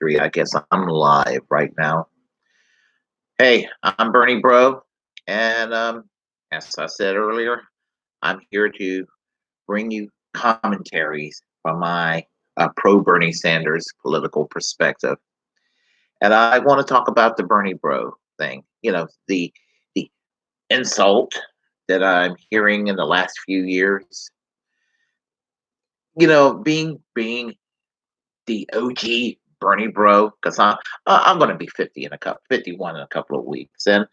3. I guess I'm live right now. Hey, I'm Bernie Bro, and as I said earlier, I'm here to bring you commentaries from my pro Bernie Sanders political perspective. And I want to talk about the Bernie Bro thing. The insult that I'm hearing in the last few years. Being the OG Bernie Bro, because I'm going to be 51 in a couple of weeks, and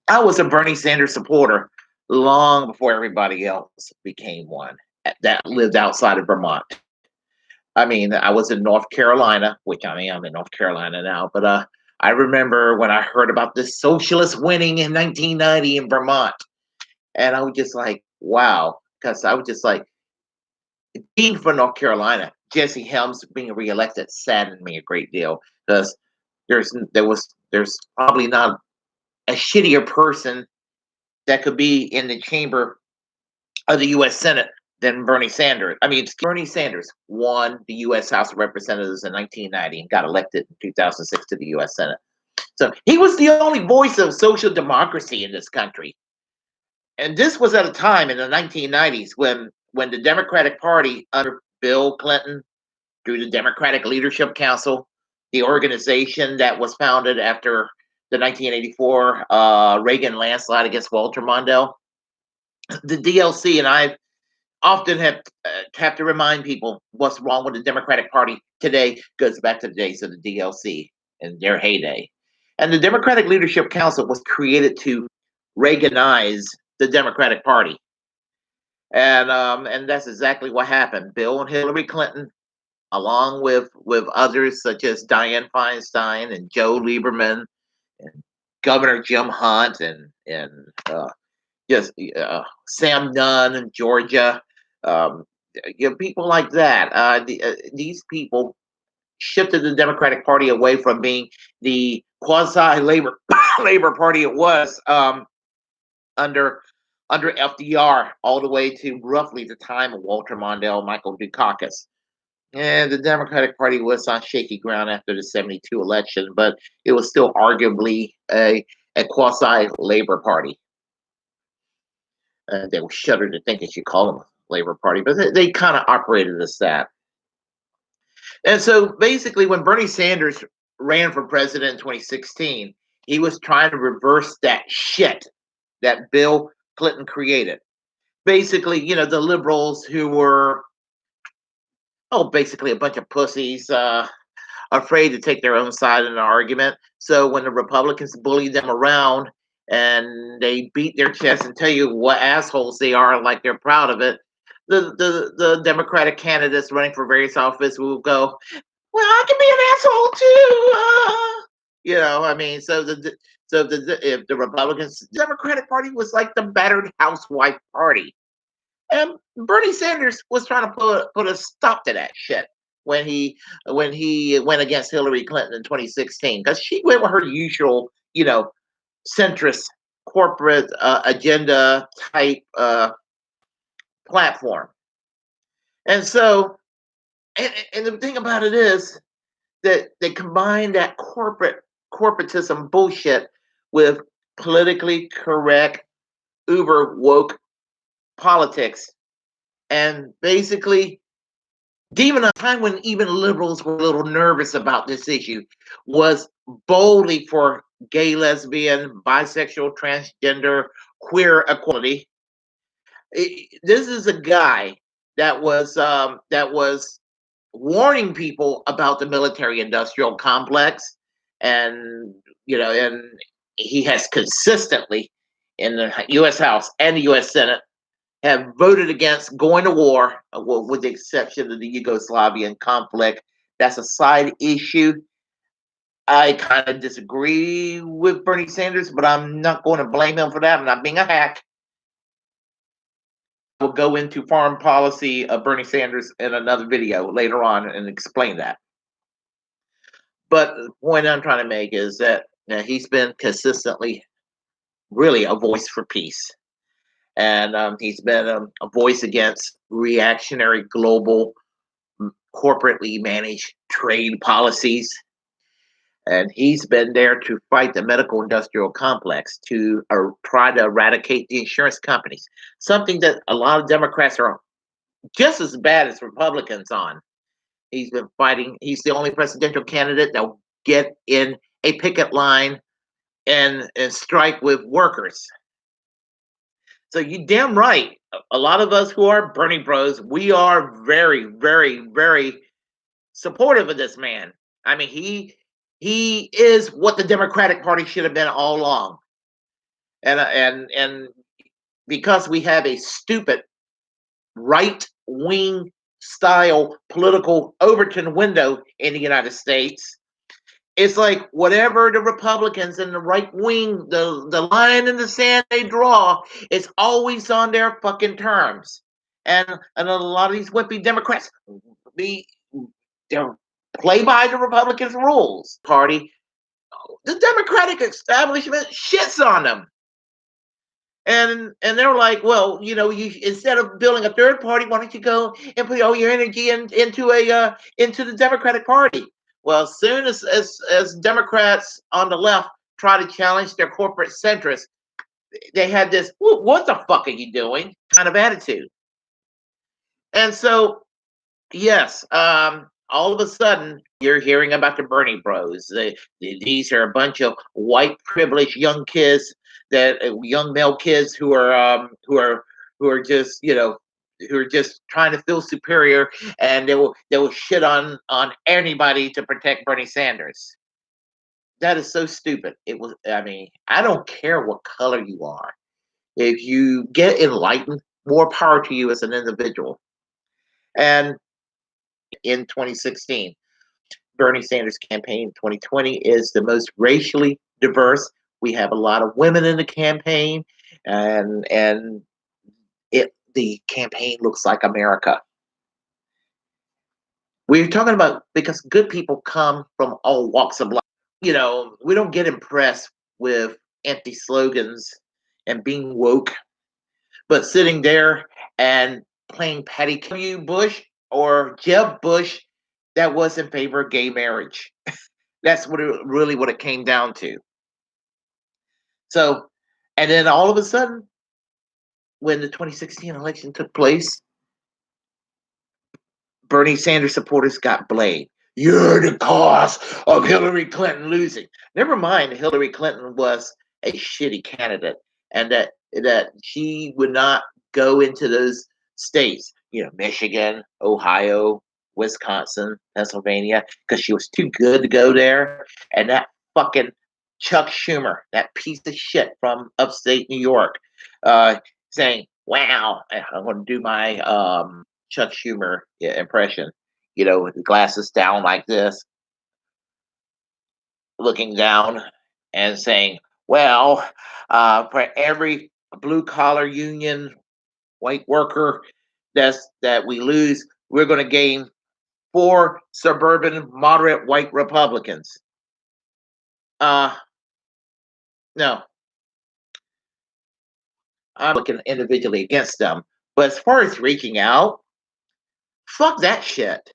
I was a Bernie Sanders supporter long before everybody else became one that lived outside of Vermont. I mean, I was in North Carolina, which I'm in North Carolina now, but I remember when I heard about this socialist winning in 1990 in Vermont, and I was just like, wow, because I was just like, being from North Carolina, Jesse Helms being reelected saddened me a great deal because there's probably not a shittier person that could be in the chamber of the U.S. Senate than Bernie Sanders. I mean, Bernie Sanders won the U.S. House of Representatives in 1990 and got elected in 2006 to the U.S. Senate. So he was the only voice of social democracy in this country. And this was at a time in the 1990s when the Democratic Party under Bill Clinton, through the Democratic Leadership Council, the organization that was founded after the 1984 Reagan landslide against Walter Mondale, the DLC, and I often have to remind people what's wrong with the Democratic Party today goes back to the days of the DLC and their heyday. And the Democratic Leadership Council was created to Reaganize the Democratic Party. And that's exactly what happened. Bill and Hillary Clinton, along with others such as Dianne Feinstein and Joe Lieberman and Governor Jim Hunt and Sam Nunn in Georgia, people like that. These people shifted the Democratic Party away from being the quasi labor labor party it was under FDR, all the way to roughly the time of Walter Mondale, Michael Dukakis. And the Democratic Party was on shaky ground after the 72 election, but it was still arguably a quasi labor party. They were shuddered to think that you call them a labor party, but they kind of operated as that. And so basically, when Bernie Sanders ran for president in 2016, he was trying to reverse that shit that Bill Clinton created. Basically, the liberals who were, basically a bunch of pussies, afraid to take their own side in an argument. So when the Republicans bully them around and they beat their chest and tell you what assholes they are, like they're proud of it, the Democratic candidates running for various office will go, well, I can be an asshole too. I mean, if the Republicans, Democratic Party was like the battered housewife party. And Bernie Sanders was trying to put a stop to that shit when he went against Hillary Clinton in 2016, because she went with her usual, centrist corporate agenda type platform. And so, and the thing about it is that they combine that corporatism bullshit with politically correct, uber woke politics. And basically, even a time when even liberals were a little nervous about this issue, was boldly for gay, lesbian, bisexual, transgender, queer equality. This is a guy that was warning people about the military-industrial complex, and and he has consistently in the U.S. House and the U.S. Senate have voted against going to war, with the exception of the Yugoslavian conflict. That's a side issue. I kind of disagree with Bernie Sanders, but I'm not going to blame him for that. I'm not being a hack. We'll go into foreign policy of Bernie Sanders in another video later on and explain that. But the point I'm trying to make is that he's been consistently really a voice for peace. And he's been a voice against reactionary global corporately managed trade policies. And he's been there to fight the medical industrial complex, to try to eradicate the insurance companies, something that a lot of Democrats are just as bad as Republicans on. He's been fighting. He's the only presidential candidate that'll get in a picket line and strike with workers. So you damn right. A lot of us who are Bernie Bros, we are very, very, very supportive of this man. I mean, he is what the Democratic Party should have been all along. And because we have a stupid right wing style political Overton window in the United States, it's like whatever the Republicans and the right wing, the line in the sand they draw, it's always on their fucking terms. And a lot of these wimpy Democrats be they're play by the Republicans' rules. Party, the Democratic establishment shits on them. And they're like, well, you instead of building a third party, why don't you go and put all your energy into the Democratic Party? Well, as soon as Democrats on the left try to challenge their corporate centrists, they had this "what the fuck are you doing" kind of attitude. And so, yes, all of a sudden you're hearing about the Bernie Bros. These are a bunch of white privileged young kids, that young male kids who are just who are just trying to feel superior, and they will shit on anybody to protect Bernie Sanders. That is so stupid. It was. I mean, I don't care what color you are. If you get enlightened, more power to you as an individual. And in 2016. Bernie Sanders' campaign in 2020 is the most racially diverse. We have a lot of women in the campaign, and the campaign looks like America. We're talking about because good people come from all walks of life. We don't get impressed with empty slogans and being woke, but sitting there and playing Patty W. Bush or Jeb Bush that was in favor of gay marriage. That's what it came down to. So, and then all of a sudden, when the 2016 election took place, Bernie Sanders supporters got blamed. You're the cause of Hillary Clinton losing. Never mind, Hillary Clinton was a shitty candidate, and that she would not go into those states, Michigan, Ohio, Wisconsin, Pennsylvania, because she was too good to go there. And that fucking Chuck Schumer, that piece of shit from upstate New York, saying, "Wow, I'm going to do my Chuck Schumer impression." With the glasses down like this, looking down and saying, "Well, for every blue collar union white worker that we lose, we're going to gain 4 suburban moderate white Republicans." No, I'm looking individually against them. But as far as reaching out, fuck that shit.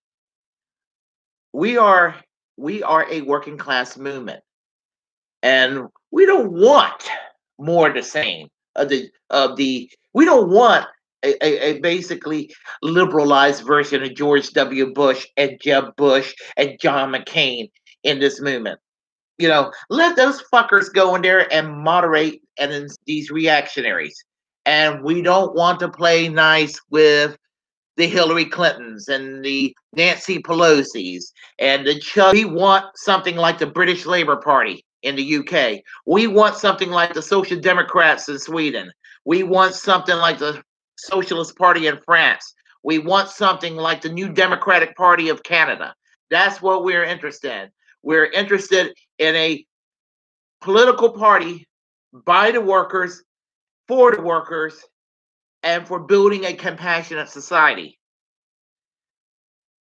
We are a working class movement, and we don't want more of the same of the. We don't want a basically liberalized version of George W. Bush and Jeb Bush and John McCain in this movement. Let those fuckers go in there and moderate and these reactionaries. And we don't want to play nice with the Hillary Clintons and the Nancy Pelosi's and the Chuck. We want something like the British Labour Party in the UK. We want something like the Social Democrats in Sweden. We want something like the Socialist Party in France. We want something like the New Democratic Party of Canada. That's what we're interested in. We're interested in a political party by the workers, for the workers, and for building a compassionate society.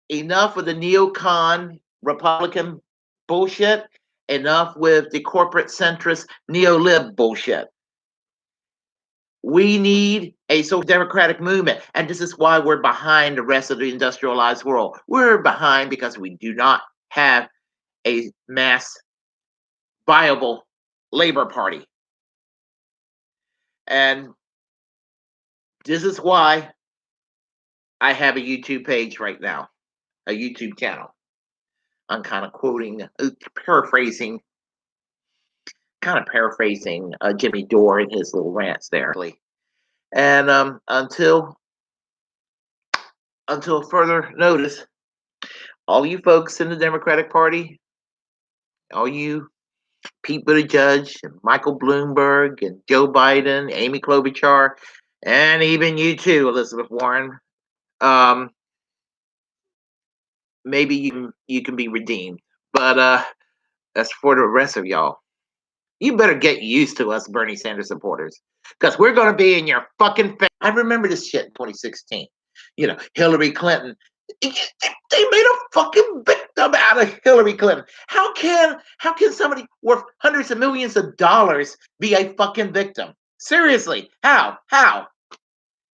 Enough with the neocon Republican bullshit. Enough with the corporate centrist neo-lib bullshit. We need a social democratic movement. And this is why we're behind the rest of the industrialized world. We're behind because we do not have a mass viable labor party. And this is why I have a YouTube page right now, a YouTube channel. I'm kind of quoting, paraphrasing, Jimmy Dore in his little rants there. And until further notice, all you folks in the Democratic Party, all you Pete Buttigieg and Michael Bloomberg and Joe Biden, Amy Klobuchar, and even you too, Elizabeth Warren, maybe you can be redeemed. But as for the rest of y'all, you better get used to us Bernie Sanders supporters, because we're going to be in your fucking face. I remember this shit in 2016. Hillary Clinton. They made a fucking victim out of Hillary Clinton. How can somebody worth hundreds of millions of dollars be a fucking victim? Seriously, how?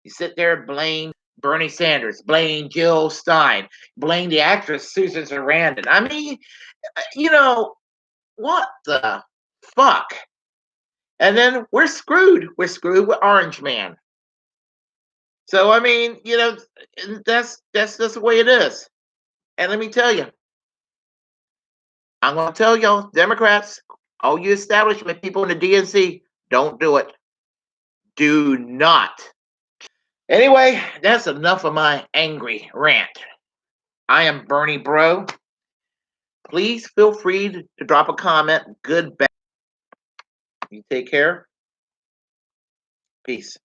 You sit there and blame Bernie Sanders, blame Jill Stein, blame the actress Susan Sarandon. I mean, what the fuck? And then we're screwed. We're screwed with Orange Man. So I mean, that's just the way it is. And let me tell you, I'm gonna tell y'all, Democrats, all you establishment people in the DNC, don't do it. Do not. Anyway, that's enough of my angry rant. I am Bernie Bro. Please feel free to drop a comment. Good, bad. You take care. Peace.